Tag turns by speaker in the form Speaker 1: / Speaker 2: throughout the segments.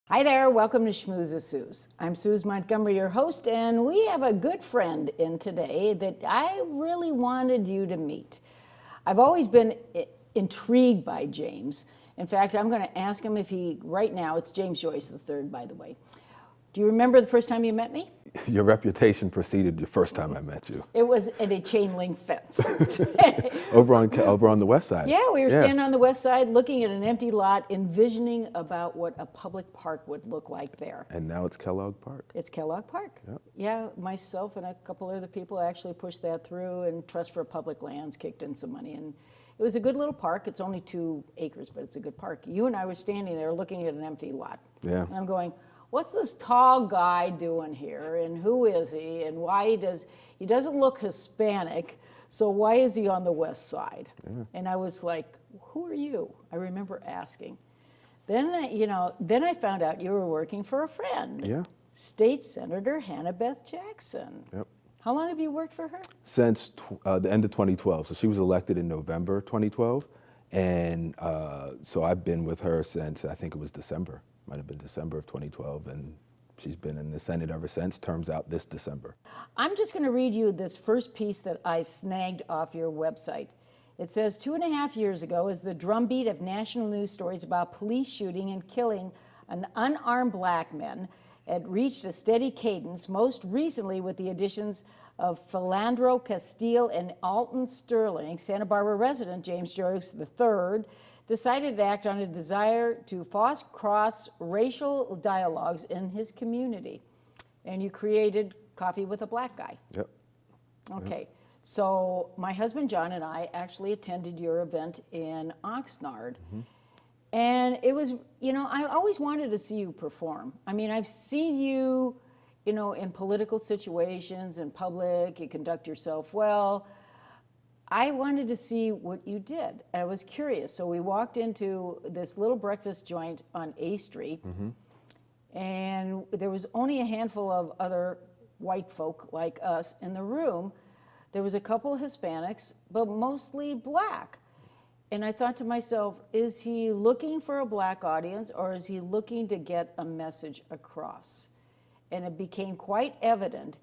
Speaker 1: Hi there, welcome to Schmooze with Suze. I'm Suze Montgomery, your host, and we have a good friend in today that I really wanted you to meet. I've always been intrigued by James. In fact, I'm going to ask him if right now, it's James Joyce III, by the way. Do you remember the first time you met me?
Speaker 2: Your reputation preceded the first time I met you.
Speaker 1: It was at a chain link fence.
Speaker 2: over on the west side.
Speaker 1: Yeah, we were standing on the west side looking at an empty lot, envisioning about what a public park would look like there.
Speaker 2: And now it's Kellogg Park.
Speaker 1: It's Kellogg Park.
Speaker 2: Yep.
Speaker 1: Yeah, myself and a couple other people actually pushed that through, and Trust for Public Lands kicked in some money. And it was a good little park. It's only 2 acres, but it's a good park. You and I were standing there looking at an empty lot.
Speaker 2: Yeah.
Speaker 1: And I'm going, what's this tall guy doing here, and who is he, and why he doesn't look Hispanic, so why is he on the west side? Yeah. And I was like, who are you? I remember asking. Then I found out you were working for a friend.
Speaker 2: Yeah.
Speaker 1: State Senator Hannah Beth Jackson.
Speaker 2: Yep.
Speaker 1: How long have you worked for her?
Speaker 2: Since the end of 2012. So she was elected in November 2012, and so I've been with her since, I think it was December. Might have been December of 2012, and she's been in the Senate ever since, terms out this December.
Speaker 1: I'm just going to read you this first piece that I snagged off your website. It says, 2.5 years ago, as the drumbeat of national news stories about police shooting and killing an unarmed black man had reached a steady cadence, most recently with the additions of Philandro Castile and Alton Sterling, Santa Barbara resident James Joyce III, decided to act on a desire to foster cross-racial dialogues in his community. And you created Coffee with a Black Guy.
Speaker 2: Yep.
Speaker 1: Okay,
Speaker 2: yep.
Speaker 1: So my husband John and I actually attended your event in Oxnard. Mm-hmm. And it was, I always wanted to see you perform. I mean, I've seen you, in political situations, in public, you conduct yourself well. I wanted to see what you did. I was curious. So we walked into this little breakfast joint on A Street, mm-hmm. and there was only a handful of other white folk like us in the room. There was a couple of Hispanics, but mostly black. And I thought to myself, is he looking for a black audience, or is he looking to get a message across? And it became quite evident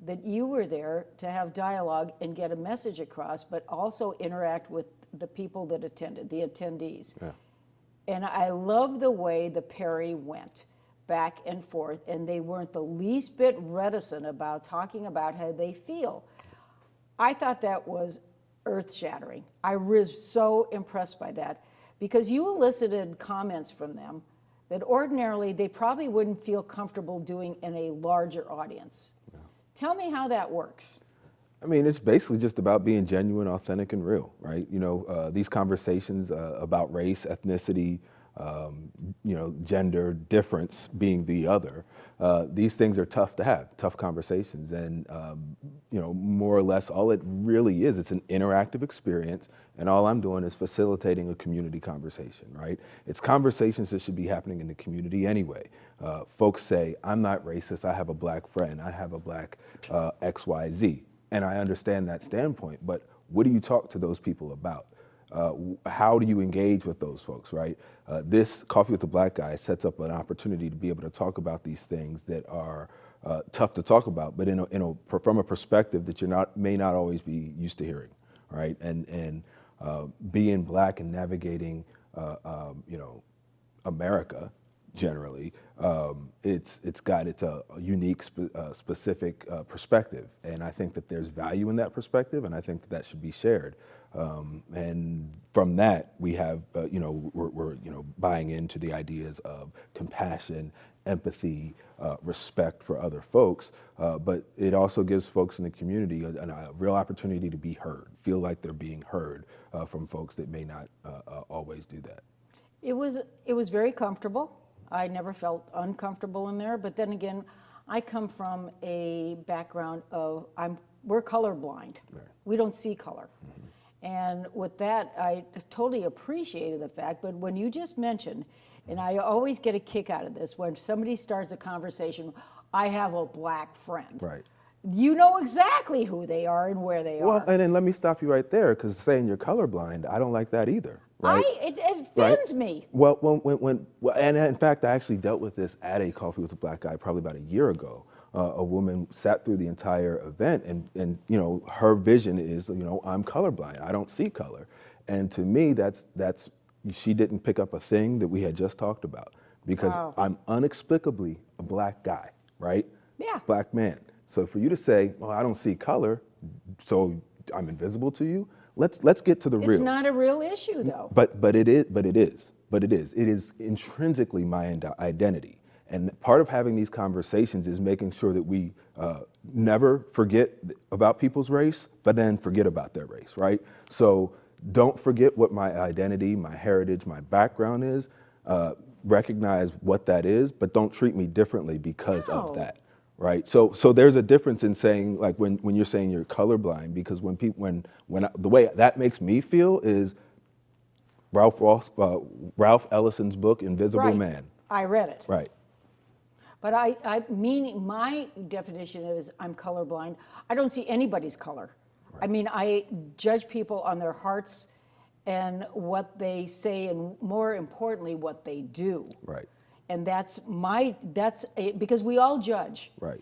Speaker 1: that you were there to have dialogue and get a message across, but also interact with the people that attended, the attendees. Yeah. And I love the way the parry went back and forth, and they weren't the least bit reticent about talking about how they feel. I thought that was earth-shattering. I was so impressed by that, because you elicited comments from them that ordinarily they probably wouldn't feel comfortable doing in a larger audience. Yeah. Tell me how that works.
Speaker 2: I mean, it's basically just about being genuine, authentic, and real, right? These conversations about race, ethnicity, gender, difference being the other, these things are tough to have, tough conversations. And, more or less all it really is, it's an interactive experience. And all I'm doing is facilitating a community conversation, right? It's conversations that should be happening in the community anyway. Folks say, I'm not racist, I have a black friend, I have a black XYZ. And I understand that standpoint, but what do you talk to those people about? How do you engage with those folks, right? This Coffee with the Black Guy sets up an opportunity to be able to talk about these things that are tough to talk about, but from a perspective that may not always be used to hearing, right? And being black and navigating, America, generally, it's got its a unique, specific perspective, and I think that there's value in that perspective, and I think that that should be shared. And from that, we have, we're buying into the ideas of compassion, empathy, respect for other folks, but it also gives folks in the community a real opportunity to be heard, feel like they're being heard from folks that may not always do that.
Speaker 1: It was very comfortable. I never felt uncomfortable in there. But then again, I come from a background of we're colorblind.
Speaker 2: Right.
Speaker 1: We don't see color. And with that, I totally appreciated the fact. But when you just mentioned, and I always get a kick out of this, when somebody starts a conversation, I have a black friend.
Speaker 2: Right.
Speaker 1: You know exactly who they are and where they
Speaker 2: Well,
Speaker 1: are.
Speaker 2: and then let me stop you right there, because saying you're colorblind, I don't like that either. Right?
Speaker 1: It offends me.
Speaker 2: Well, and in fact, I actually dealt with this at a Coffee with a Black Guy probably about a year ago. A woman sat through the entire event, and her vision is, I'm colorblind. I don't see color, and to me, that's she didn't pick up a thing that we had just talked about, because
Speaker 1: Wow.
Speaker 2: I'm inexplicably a black guy, right?
Speaker 1: Yeah.
Speaker 2: Black man. So for you to say, well, I don't see color, so I'm invisible to you. Let's get to the real.
Speaker 1: It's not a real issue, though.
Speaker 2: But it is. It is intrinsically my identity. And part of having these conversations is making sure that we never forget about people's race, but then forget about their race, right? So don't forget what my identity, my heritage, my background is. Recognize what that is, but don't treat me differently because
Speaker 1: No.
Speaker 2: of that. Right. So there's a difference in saying, like, when you're saying you're colorblind, because when the way that makes me feel is Ralph Ellison's book Invisible
Speaker 1: Right.
Speaker 2: Man.
Speaker 1: I read it.
Speaker 2: Right.
Speaker 1: But meaning my definition is I'm colorblind. I don't see anybody's color. I mean, I judge people on their hearts and what they say, and more importantly, what they do.
Speaker 2: Right.
Speaker 1: And because we all judge.
Speaker 2: Right.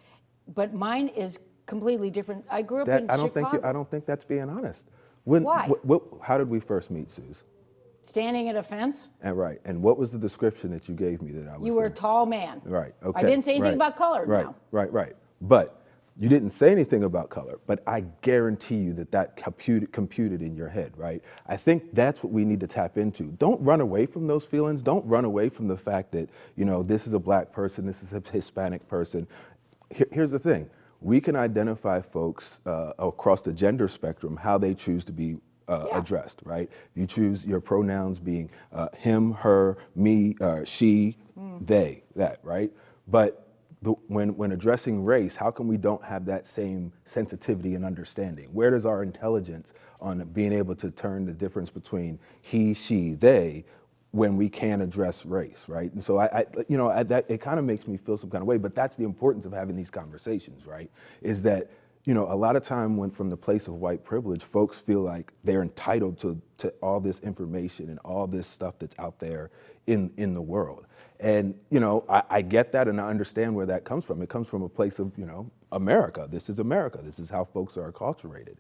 Speaker 1: But mine is completely different. I grew up
Speaker 2: That
Speaker 1: in
Speaker 2: I
Speaker 1: Chicago.
Speaker 2: don't think that's being honest.
Speaker 1: Why?
Speaker 2: How did we first meet, Suze?
Speaker 1: Standing at a fence.
Speaker 2: And right. And what was the description that you gave me that I was?
Speaker 1: You were a
Speaker 2: saying?
Speaker 1: tall man.
Speaker 2: Right. Okay.
Speaker 1: I didn't say anything
Speaker 2: right.
Speaker 1: about color.
Speaker 2: Right.
Speaker 1: Now.
Speaker 2: Right. But you didn't say anything about color, but I guarantee you that computed in your head, right? I think that's what we need to tap into. Don't run away from those feelings. Don't run away from the fact that, this is a black person, this is a Hispanic person. Here's the thing. We can identify folks across the gender spectrum, how they choose to be addressed, right? If you choose your pronouns being him, her, me, she, they, that, right? But when addressing race, how come we don't have that same sensitivity and understanding? Where does our intelligence on being able to turn the difference between he, she, they, when we can address race, right? And so that it kind of makes me feel some kind of way. But that's the importance of having these conversations, right? Is that a lot of time when from the place of white privilege, folks feel like they're entitled to all this information and all this stuff that's out there in the world. And, I get that, and I understand where that comes from. It comes from a place of, America. This is America. This is how folks are acculturated.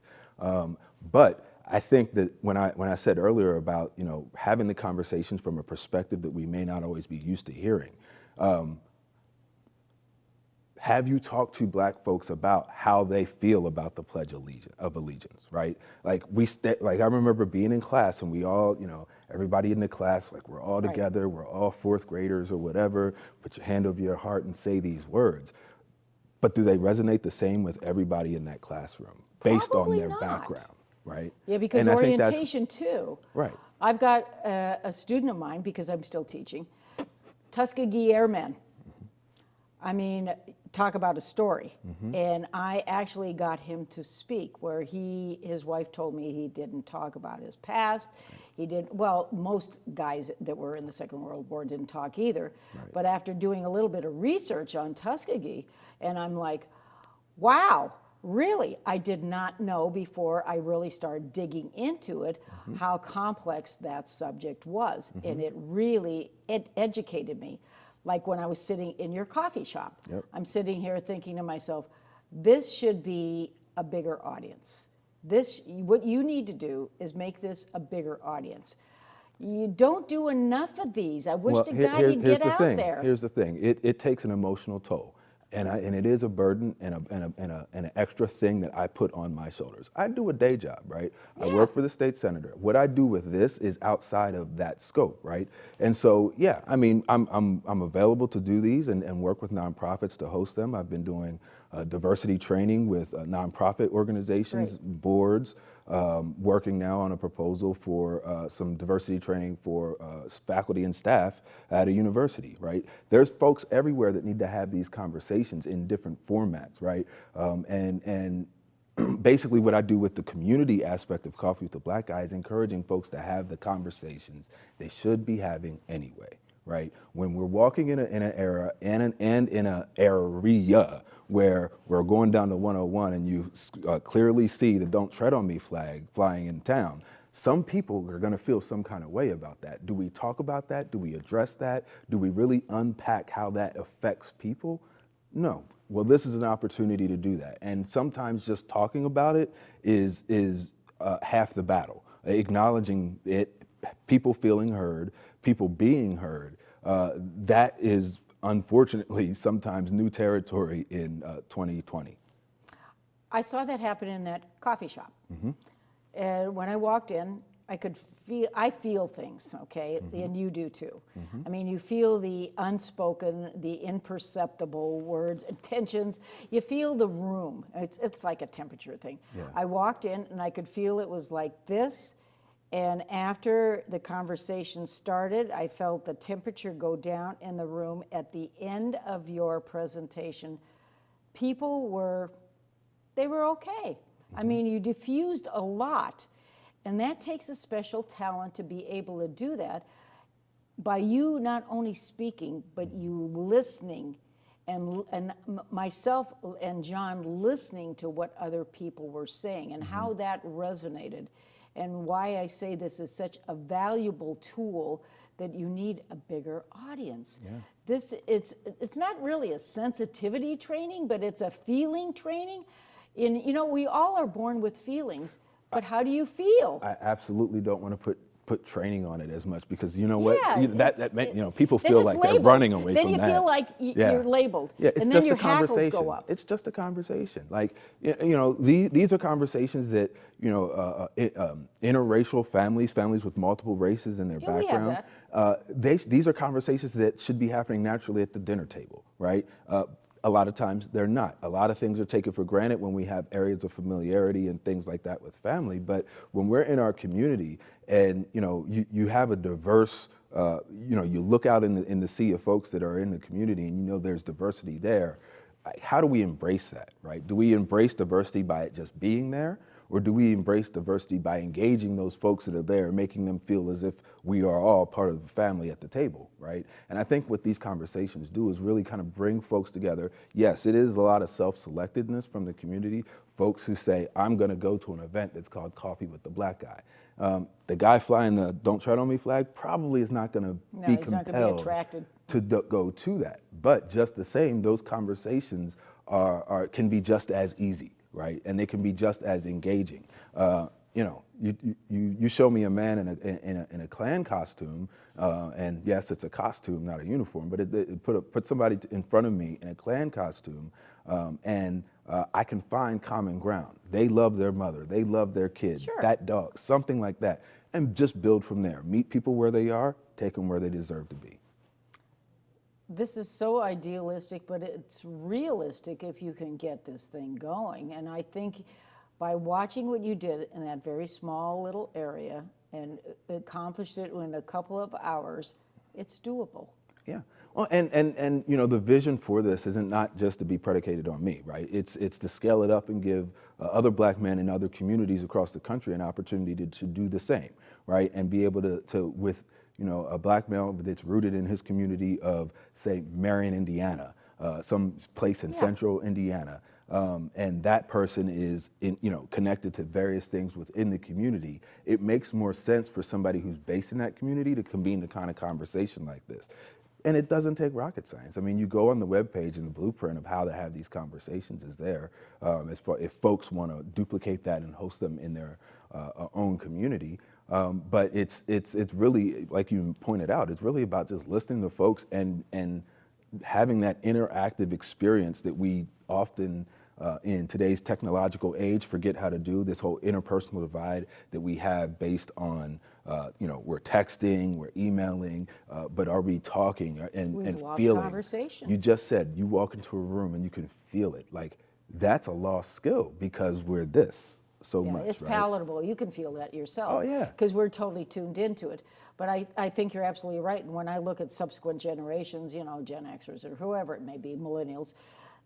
Speaker 2: But I think that when I said earlier about, having the conversations from a perspective that we may not always be used to hearing, have you talked to black folks about how they feel about the Pledge of Allegiance, right? Like I remember being in class, and we all, everybody in the class, like we're all together, we're all fourth graders or whatever, put your hand over your heart and say these words. But do they resonate the same with everybody in that classroom based
Speaker 1: Probably
Speaker 2: on their
Speaker 1: not.
Speaker 2: background, right?
Speaker 1: Yeah, because
Speaker 2: And I think that's-
Speaker 1: orientation too.
Speaker 2: Right.
Speaker 1: I've got a student of mine, because I'm still teaching, Tuskegee Airmen. I mean, talk about a story. And I actually got him to speak, where his wife told me he didn't talk about his past. Most guys that were in the Second World War didn't talk either.
Speaker 2: Right.
Speaker 1: But after doing a little bit of research on Tuskegee, and I'm like, wow, really? I did not know before I really started digging into it how complex that subject was. And it educated me. Like when I was sitting in your coffee shop,
Speaker 2: Yep.
Speaker 1: I'm sitting here thinking to myself, this should be a bigger audience. What you need to do is make this a bigger audience. You don't do enough of these. I wish
Speaker 2: Well,
Speaker 1: to God you'd
Speaker 2: here's
Speaker 1: get
Speaker 2: the
Speaker 1: out
Speaker 2: thing.
Speaker 1: there.
Speaker 2: Here's the thing. It takes an emotional toll, and it is a burden and an extra thing that I put on my shoulders. I do a day job, right? I
Speaker 1: Yeah.
Speaker 2: work for the state senator. What I do with this is outside of that scope, right? And so, yeah, I mean, I'm available to do these and work with nonprofits to host them. I've been doing diversity training with nonprofit organizations,
Speaker 1: Great.
Speaker 2: boards. Working now on a proposal for some diversity training for faculty and staff at a university, right? There's folks everywhere that need to have these conversations in different formats, right? And basically what I do with the community aspect of Coffee with the Black Guy is encouraging folks to have the conversations they should be having anyway. Right? When we're walking in an era and in an area where we're going down to 101 and you clearly see the "Don't Tread on Me" flag flying in town, some people are going to feel some kind of way about that. Do we talk about that? Do we address that? Do we really unpack how that affects people? No. Well, this is an opportunity to do that. And sometimes just talking about it is half the battle. Acknowledging it, people feeling heard, people being heard, that is unfortunately sometimes new territory in 2020.
Speaker 1: I saw that happen in that coffee shop. And when I walked in, I feel things, okay? And you do too. I mean, you feel the unspoken, the imperceptible words, intentions. You feel the room. It's like a temperature thing.
Speaker 2: Yeah.
Speaker 1: I walked in and I could feel it was like this. And after the conversation started, I felt the temperature go down in the room. At the end of your presentation, people were okay. I mean, you diffused a lot. And that takes a special talent to be able to do that by you not only speaking, but you listening, and myself and John listening to what other people were saying and how that resonated, and why I say this is such a valuable tool that you need a bigger audience. Yeah. It's not really a sensitivity training, but it's a feeling training. We all are born with feelings, but how do you feel?
Speaker 2: I absolutely don't want to put training on it as much because you know what?
Speaker 1: Yeah,
Speaker 2: people feel like they're running away
Speaker 1: then
Speaker 2: from that.
Speaker 1: Then you feel like you're labeled.
Speaker 2: Yeah, it's
Speaker 1: and
Speaker 2: just
Speaker 1: then your
Speaker 2: a conversation.
Speaker 1: hackles go up.
Speaker 2: It's just a conversation. Like, these are conversations that, interracial families with multiple races in their
Speaker 1: Yeah, we have
Speaker 2: background, these are conversations that should be happening naturally at the dinner table, right? A lot of times they're not. A lot of things are taken for granted when we have areas of familiarity and things like that with family. But when we're in our community and you have a diverse, you look out in the sea of folks that are in the community and there's diversity there. How do we embrace that, right? Do we embrace diversity by it just being there? Or do we embrace diversity by engaging those folks that are there, making them feel as if we are all part of the family at the table, right? And I think what these conversations do is really kind of bring folks together. Yes, it is a lot of self-selectedness from the community, folks who say, I'm gonna go to an event that's called Coffee with the Black Guy. The guy flying the "Don't Tread on Me" flag probably is not gonna be
Speaker 1: he's not gonna be
Speaker 2: compelled
Speaker 1: attracted
Speaker 2: to go to that. But just the same, those conversations can be just as easy. Right, and they can be just as engaging. You show me a man in a Klan costume, and yes, it's a costume, not a uniform. But it put somebody in front of me in a Klan costume, and I can find common ground. They love their mother, they love their kid,
Speaker 1: Sure.
Speaker 2: that dog, something like that, and just build from there. Meet people where they are, take them where they deserve to be.
Speaker 1: This is so idealistic, but it's realistic if you can get this thing going. And I think by watching what you did in that very small little area and accomplished it in a couple of hours, it's doable.
Speaker 2: Yeah. Well, and the vision for this isn't not just to be predicated on me, right? It's to scale it up and give other Black men in other communities across the country an opportunity to do the same, right? And be able to with a Black male that's rooted in his community of, say, Marion, Indiana, some place in central Indiana, and that person is connected to various things within the community. It makes more sense for somebody who's based in that community to convene the kind of conversation like this. And it doesn't take rocket science. I mean, you go on the webpage and the blueprint of how to have these conversations is there. As far if folks want to duplicate that and host them in their own community. But it's really, like you pointed out, it's really about just listening to folks and having that interactive experience that we often in today's technological age forget how to do. This whole interpersonal divide that we have based on we're texting, we're emailing, but are we talking and
Speaker 1: lost
Speaker 2: feeling?
Speaker 1: conversation.
Speaker 2: You just said you walk into a room and you can feel it. Like that's a lost skill because we're this so much.
Speaker 1: It's
Speaker 2: right?
Speaker 1: palatable. You can feel that yourself.
Speaker 2: Oh, yeah.
Speaker 1: Because we're totally tuned into it. But I think you're absolutely right. And when I look at subsequent generations, Gen Xers or whoever it may be, millennials,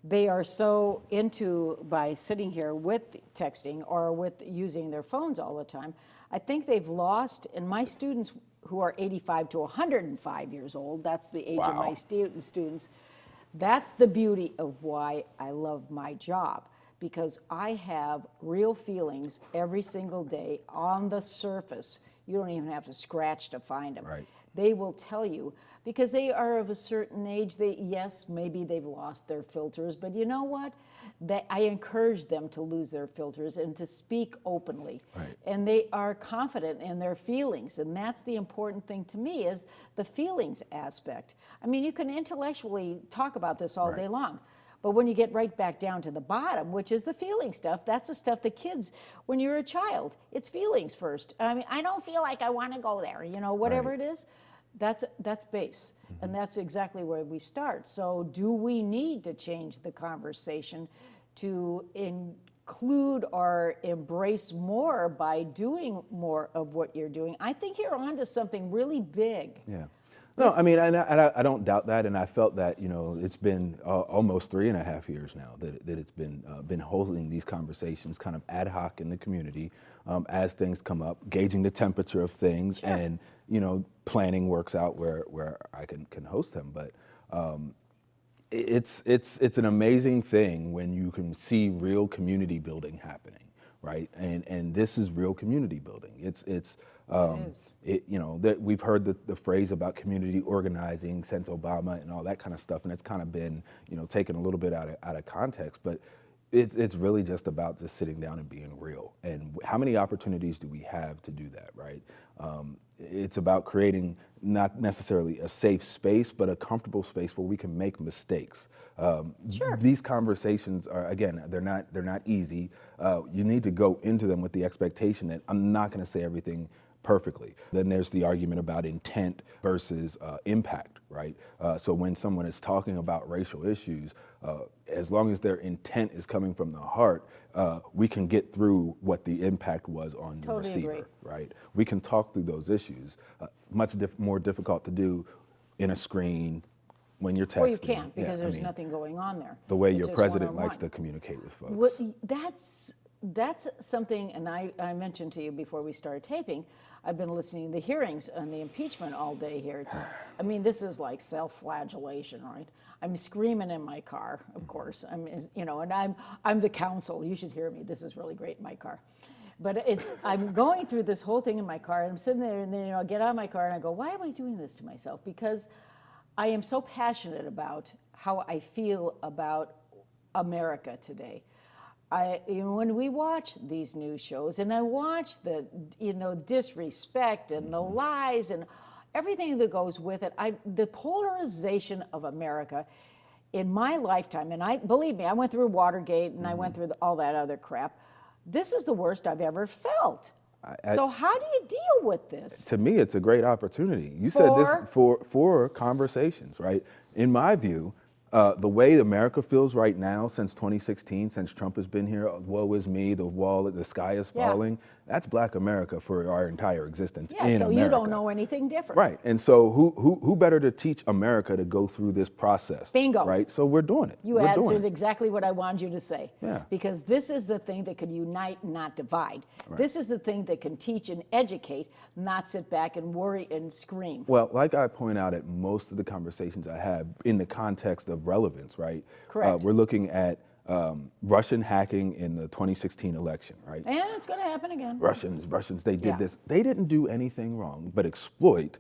Speaker 1: they are so into by sitting here with texting or with using their phones all the time. I think they've lost, and my students who are 85 to 105 years old, that's the age of my students, that's the beauty of why I love my job, because I have real feelings every single day on the surface. You don't even have to scratch to find them.
Speaker 2: Right.
Speaker 1: They will tell you, because they are of a certain age. Yes, maybe they've lost their filters, but you know what? I encourage them to lose their filters and to speak openly.
Speaker 2: Right.
Speaker 1: And they are confident in their feelings, and that's the important thing to me, is the feelings aspect. I mean, you can intellectually talk about this all day long, but when you get right back down to the bottom, which is the feeling stuff, that's the stuff that kids, when you're a child, it's feelings first. I mean, I don't feel like I want to go there, whatever it is. That's base, and that's exactly where we start. So do we need to change the conversation to include or embrace more by doing more of what you're doing? I think you're onto something really big.
Speaker 2: Yeah. No, I mean, and I don't doubt that, and I felt that, it's been almost 3.5 years now that it's been holding these conversations kind of ad hoc in the community as things come up, gauging the temperature of things, and planning works out where I can host them. But it's an amazing thing when you can see real community building happening, right? And this is real community building. That we've heard the phrase about community organizing since Obama and all that kind of stuff, and it's kind of been taken a little bit out of context, but it's really just about just sitting down and being real. And how many opportunities do we have to do that, right? It's about creating not necessarily a safe space, but a comfortable space where we can make mistakes. These conversations are, again, they're not easy. You need to go into them with the expectation that I'm not going to say everything perfectly. Then there's the argument about intent versus impact, right? So when someone is talking about racial issues, as long as their intent is coming from the heart, we can get through what the impact was on the receiver, right? We can talk through those issues. Much more difficult to do in a screen when you're texting.
Speaker 1: Well, you can't, because there's nothing going on there.
Speaker 2: The way your president likes to communicate with folks.
Speaker 1: That's something, and I mentioned to you before we started taping, I've been listening to the hearings on the impeachment all day here. I mean, this is like self-flagellation, right? I'm screaming in my car, of course. And I'm the counsel. You should hear me. This is really great in my car. But I'm going through this whole thing in my car, and I'm sitting there, and then I get out of my car, and I go, why am I doing this to myself? Because I am so passionate about how I feel about America today. When we watch these news shows, and I watch the disrespect and the lies and everything that goes with it, the polarization of America in my lifetime, and believe me, I went through Watergate and I went through all that other crap. This is the worst I've ever felt. So how do you deal with this?
Speaker 2: To me, it's a great opportunity. You said this for conversations, right? In my view, the way America feels right now, since 2016, since Trump has been here, woe is me, the sky is falling. That's Black America for our entire existence in America.
Speaker 1: So you don't know anything different.
Speaker 2: Right, and so who better to teach America to go through this process?
Speaker 1: Bingo.
Speaker 2: Right, so we're doing it.
Speaker 1: You answered exactly what I wanted you to say.
Speaker 2: Yeah.
Speaker 1: Because this is the thing that can unite, not divide. Right. This is the thing that can teach and educate, not sit back and worry and scream.
Speaker 2: Well, like I point out at most of the conversations I have in the context of relevance, right?
Speaker 1: Correct.
Speaker 2: We're looking at Russian hacking in the 2016 election, right?
Speaker 1: And it's going to happen again.
Speaker 2: Russians, they did this. They didn't do anything wrong but exploit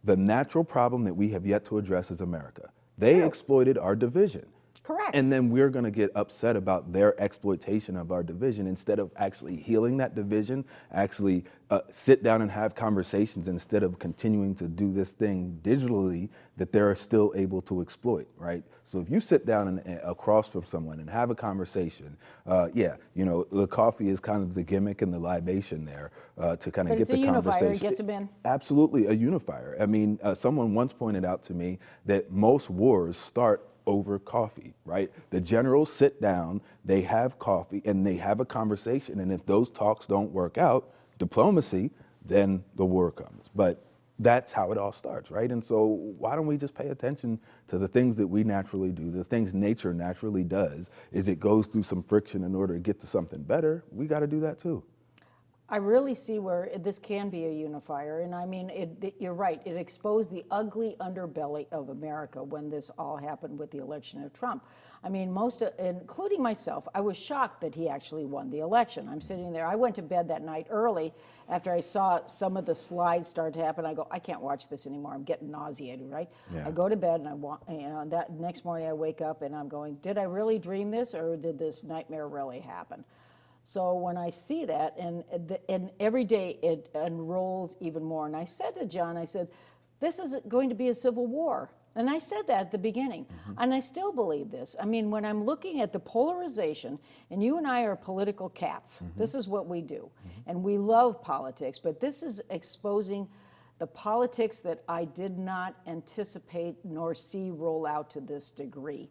Speaker 2: the natural problem that we have yet to address as America. They exploited our division.
Speaker 1: Correct.
Speaker 2: And then we're going to get upset about their exploitation of our division instead of actually healing that division, actually sit down and have conversations instead of continuing to do this thing digitally that they're still able to exploit, right? So if you sit down and across from someone and have a conversation, the coffee is kind of the gimmick and the libation there to kind of get the conversation.
Speaker 1: But it's a unifier, it gets them in.
Speaker 2: Absolutely a unifier. I mean, someone once pointed out to me that most wars start over coffee, right? The generals sit down, they have coffee, and they have a conversation. And if those talks don't work out, diplomacy, then the war comes. But that's how it all starts, right? And so why don't we just pay attention to the things that we naturally do, the things nature naturally does, is it goes through some friction in order to get to something better. We got to do that too.
Speaker 1: I really see where this can be a unifier, and I mean, you're right, it exposed the ugly underbelly of America when this all happened with the election of Trump. I mean, including myself, I was shocked that he actually won the election. I'm sitting there, I went to bed that night early after I saw some of the slides start to happen. I go, I can't watch this anymore, I'm getting nauseated, right?
Speaker 2: Yeah.
Speaker 1: I go to bed and that next morning I wake up and I'm going, did I really dream this, or did this nightmare really happen? So when I see that, and every day it unrolls even more, and I said to John, I said, this is going to be a civil war. And I said that at the beginning, and I still believe this. I mean, when I'm looking at the polarization, and you and I are political cats, this is what we do, and we love politics, but this is exposing the politics that I did not anticipate nor see roll out to this degree.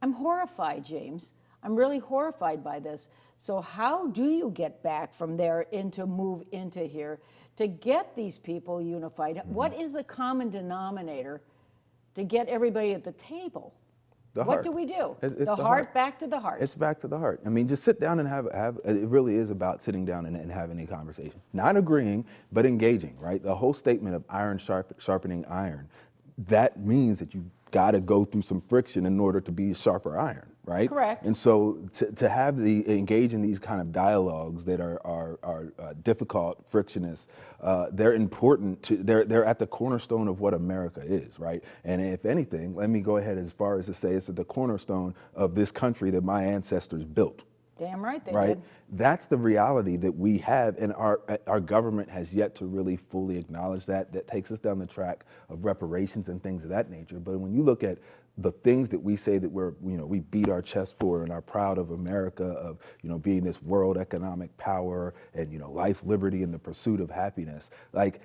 Speaker 1: I'm horrified, James. I'm really horrified by this. So how do you get back from there move into here to get these people unified? What is the common denominator to get everybody at the table? What do we do?
Speaker 2: It's
Speaker 1: the heart, back to the heart.
Speaker 2: It's back to the heart. I mean, just sit down and have it really is about sitting down and having a conversation. Not agreeing, but engaging, right? The whole statement of iron sharpening iron, that means that you've got to go through some friction in order to be sharper iron, right?
Speaker 1: Correct.
Speaker 2: And so to have engage in these kind of dialogues that are difficult, frictionless, they're important. They're at the cornerstone of what America is, right? And if anything, let me go ahead as far as to say it's at the cornerstone of this country that my ancestors built.
Speaker 1: Damn right they
Speaker 2: Right?
Speaker 1: did.
Speaker 2: That's the reality that we have, and our government has yet to really fully acknowledge that. That takes us down the track of reparations and things of that nature. But when you look at the things that we say that we beat our chest for and are proud of America, of, being this world economic power and, life, liberty, and the pursuit of happiness, like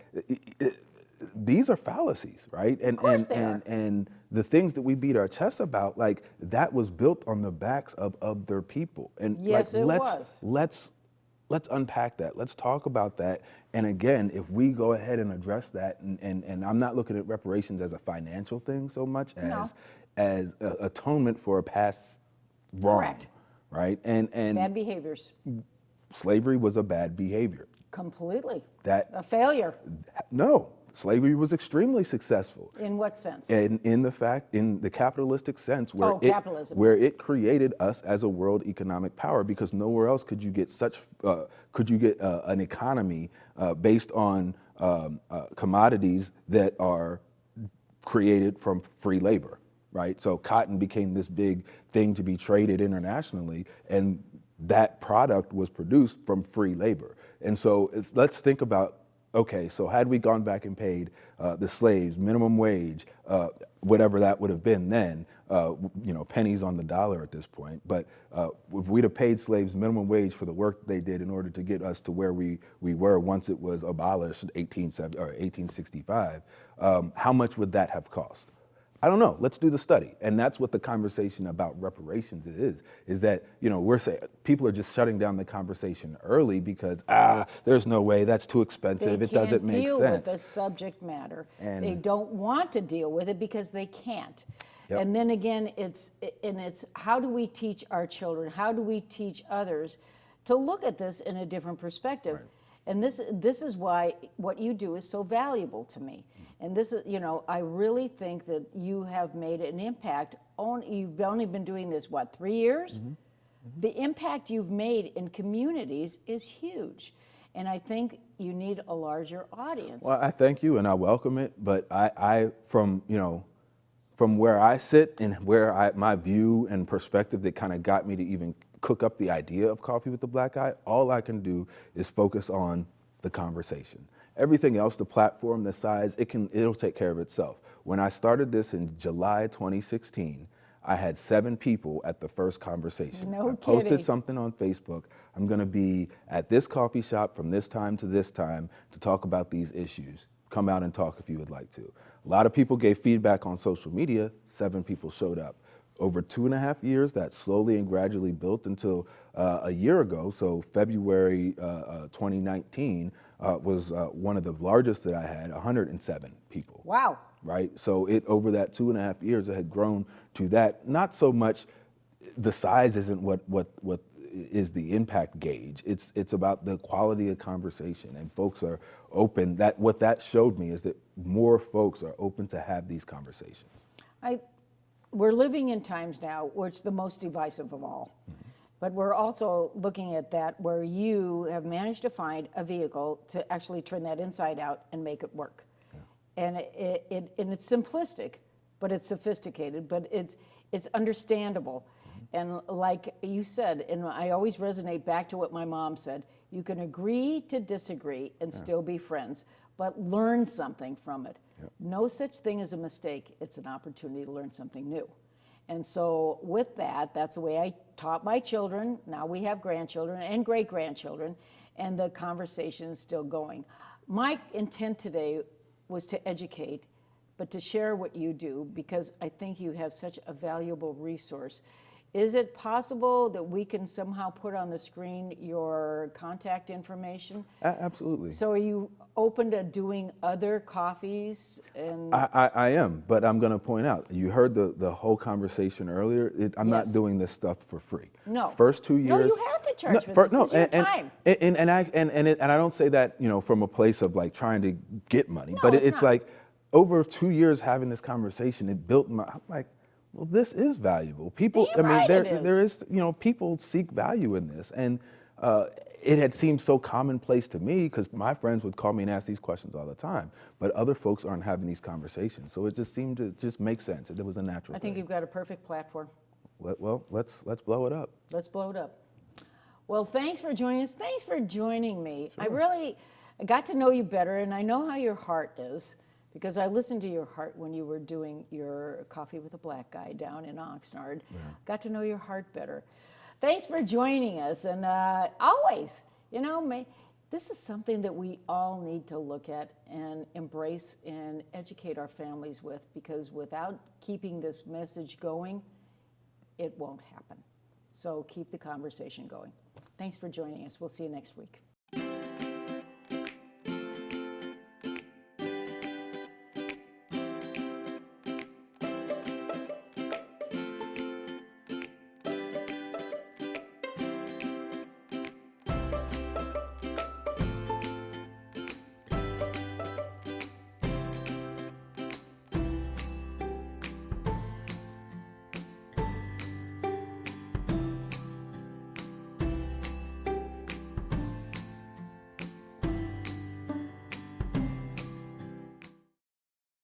Speaker 2: these are fallacies, right? And
Speaker 1: of course they are.
Speaker 2: And the things that we beat our chests about, like that was built on the backs of other people. And
Speaker 1: yes,
Speaker 2: like,
Speaker 1: it was.
Speaker 2: Let's unpack that. Let's talk about that. And again, if we go ahead and address that, and I'm not looking at reparations as a financial thing so much as atonement for a past wrong,
Speaker 1: Correct.
Speaker 2: right? And
Speaker 1: Bad behaviors.
Speaker 2: slavery was a bad behavior.
Speaker 1: Completely.
Speaker 2: That
Speaker 1: A failure.
Speaker 2: No, slavery was extremely successful.
Speaker 1: In what sense?
Speaker 2: And in the capitalistic sense, where
Speaker 1: capitalism.
Speaker 2: where it created us as a world economic power, because nowhere else could you get an economy based on commodities that are created from free labor, right? So cotton became this big thing to be traded internationally, and that product was produced from free labor. And so let's think about, okay, so had we gone back and paid the slaves minimum wage, whatever that would have been then, pennies on the dollar at this point, but if we'd have paid slaves minimum wage for the work they did in order to get us to where we were once it was abolished in 1865, how much would that have cost? I don't know. Let's do the study. And that's what the conversation about reparations is that, we're saying people are just shutting down the conversation early because, there's no way, that's too expensive, it doesn't make sense.
Speaker 1: They can't deal with the subject matter.
Speaker 2: And
Speaker 1: they don't want to deal with it because they can't.
Speaker 2: Yep.
Speaker 1: And then again, it's how do we teach our children, how do we teach others to look at this in a different perspective? Right. And this is why what you do is so valuable to me. And this is, I really think that you have made an impact. You've only been doing this, 3 years? Mm-hmm. Mm-hmm. The impact you've made in communities is huge. And I think you need a larger audience.
Speaker 2: Well, I thank you and I welcome it. But I from from where I sit and where my view and perspective that kind of got me to even cook up the idea of Coffee with the Black Guy, all I can do is focus on the conversation. Everything else, the platform, the size, it'll take care of itself. When I started this in July 2016, I had 7 people at the first conversation.
Speaker 1: No
Speaker 2: I posted
Speaker 1: kidding.
Speaker 2: something on Facebook. I'm going to be at this coffee shop from this time to this time to talk about these issues. Come out and talk if you would like to. A lot of people gave feedback on social media. 7 people showed up. Over 2.5 years, that slowly and gradually built until a year ago. So February 2019 was one of the largest that I had, 107 people.
Speaker 1: Wow.
Speaker 2: Right? So over that 2.5 years, it had grown to that. Not so much, the size isn't what is the impact gauge. It's about the quality of conversation, and folks are open. What that showed me is that more folks are open to have these conversations.
Speaker 1: We're living in times now where it's the most divisive of all. But we're also looking at that where you have managed to find a vehicle to actually turn that inside out and make it work. And it's simplistic, but it's sophisticated, but it's understandable. And like you said, and I always resonate back to what my mom said, you can agree to disagree and still be friends, but learn something from it. No such thing as a mistake. It's an opportunity to learn something new. And so with that, that's the way I taught my children. Now we have grandchildren and great-grandchildren, and the conversation is still going. My intent today was to educate, but to share what you do, because I think you have such a valuable resource. Is it possible that we can somehow put on the screen your contact information?
Speaker 2: Absolutely.
Speaker 1: So are you open to doing other coffees? And
Speaker 2: I am, but I'm going to point out, you heard the whole conversation earlier. I'm
Speaker 1: Yes.
Speaker 2: not doing this stuff for free.
Speaker 1: No.
Speaker 2: First 2 years.
Speaker 1: No, you have to charge for this. It's your time.
Speaker 2: And I don't say that, from a place of like trying to get money,
Speaker 1: No,
Speaker 2: but
Speaker 1: it's
Speaker 2: it's
Speaker 1: not.
Speaker 2: like over 2 years having this conversation, it built I'm like, well, this is valuable. People,
Speaker 1: Damn right
Speaker 2: there
Speaker 1: it is.
Speaker 2: there is, people seek value in this, and it had seemed so commonplace to me because my friends would call me and ask these questions all the time, but other folks aren't having these conversations, so it just seemed to just make sense. It was a natural.
Speaker 1: I think
Speaker 2: thing.
Speaker 1: you've got a perfect platform.
Speaker 2: Well, let's blow it up.
Speaker 1: Let's blow it up. Well, thanks for joining us. Thanks for joining me.
Speaker 2: Sure.
Speaker 1: I got to know you better, and I know how your heart is, because I listened to your heart when you were doing your Coffee with a Black Guy down in Oxnard. Yeah. Got to know your heart better. Thanks for joining us, and always, this is something that we all need to look at and embrace and educate our families with, because without keeping this message going, it won't happen. So keep the conversation going. Thanks for joining us. We'll see you next week.